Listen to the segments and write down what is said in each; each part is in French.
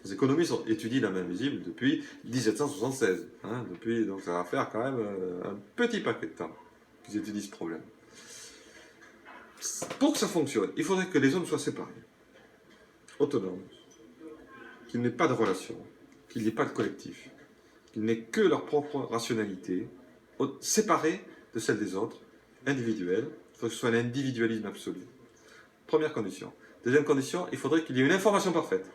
Les économistes étudient la main invisible depuis 1776. Hein, donc ça va faire quand même un petit paquet de temps qu'ils étudient ce problème. Pour que ça fonctionne, il faudrait que les hommes soient séparés, autonomes, qu'il n'y ait pas de relation, qu'il n'y ait pas de collectif, qu'il n'ait que leur propre rationalité, séparée de celle des autres, individuelle. Il faut que ce soit un individualisme absolu. Première condition. Deuxième condition, il faudrait qu'il y ait une information parfaite.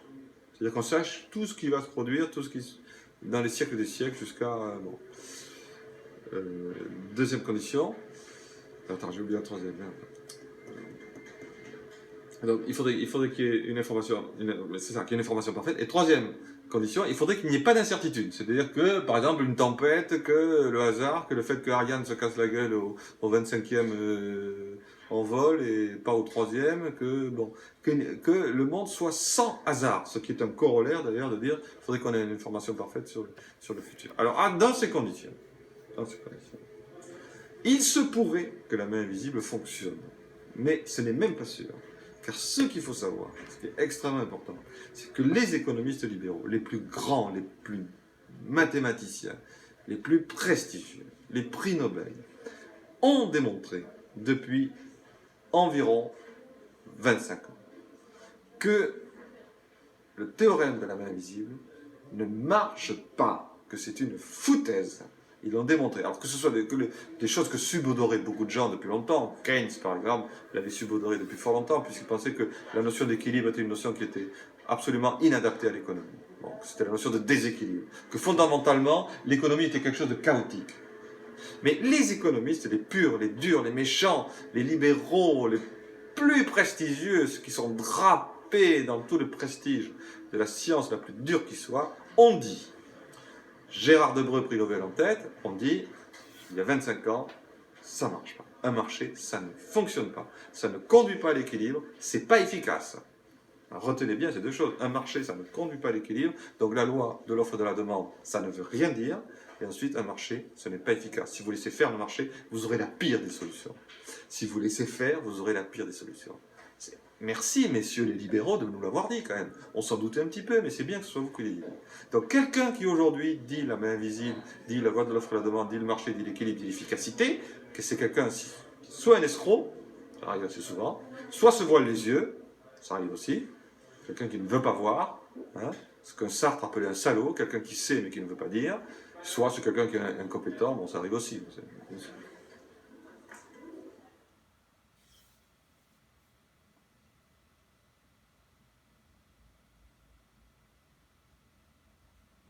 C'est-à-dire qu'on sache tout ce qui va se produire, tout ce qui dans les siècles des siècles jusqu'à... bon. Deuxième condition... Attends, j'ai oublié la troisième. Donc, il faudrait qu'il y ait une information... C'est ça, qu'il y ait une information parfaite. Et troisième condition, il faudrait qu'il n'y ait pas d'incertitude. C'est-à-dire que, par exemple, une tempête, que le hasard, que le fait que Ariane se casse la gueule au 25e en vol et pas au 3e, que le monde soit sans hasard. Ce qui est un corollaire, d'ailleurs, de dire qu'il faudrait qu'on ait une information parfaite sur le futur. Alors, dans ces conditions, il se pourrait que la main invisible fonctionne. Mais ce n'est même pas sûr. Car ce qu'il faut savoir, ce qui est extrêmement important, c'est que les économistes libéraux, les plus grands, les plus mathématiciens, les plus prestigieux, les prix Nobel, ont démontré depuis environ 25 ans que le théorème de la main invisible ne marche pas, que c'est une foutaise. Ils l'ont démontré. Alors que ce soit des choses que subodoraient beaucoup de gens depuis longtemps. Keynes, par exemple, l'avait subodoré depuis fort longtemps, puisqu'il pensait que la notion d'équilibre était une notion qui était absolument inadaptée à l'économie. Donc, c'était la notion de déséquilibre. Que fondamentalement, l'économie était quelque chose de chaotique. Mais les économistes, les purs, les durs, les méchants, les libéraux, les plus prestigieux, ceux qui sont drapés dans tout le prestige de la science la plus dure qui soit, ont dit, Gérard Debreu, prix Nobel en tête, on dit, il y a 25 ans, ça ne marche pas. Un marché, ça ne fonctionne pas. Ça ne conduit pas à l'équilibre, c'est pas efficace. Alors, retenez bien ces deux choses. Un marché, ça ne conduit pas à l'équilibre. Donc la loi de l'offre et de la demande, ça ne veut rien dire. Et ensuite, un marché, ce n'est pas efficace. Si vous laissez faire le marché, vous aurez la pire des solutions. Si vous laissez faire, vous aurez la pire des solutions. Merci, messieurs les libéraux, de nous l'avoir dit quand même. On s'en doutait un petit peu, mais c'est bien que ce soit vous qui l'ayez dit. Donc quelqu'un qui aujourd'hui dit la main invisible, dit la loi de l'offre et de la demande, dit le marché, dit l'équilibre, dit l'efficacité, que c'est quelqu'un soit un escroc, ça arrive assez souvent, soit se voile les yeux, ça arrive aussi, quelqu'un qui ne veut pas voir, hein, ce qu'un Sartre appelait un salaud, quelqu'un qui sait mais qui ne veut pas dire, soit c'est quelqu'un qui est incompétent, bon ça arrive aussi.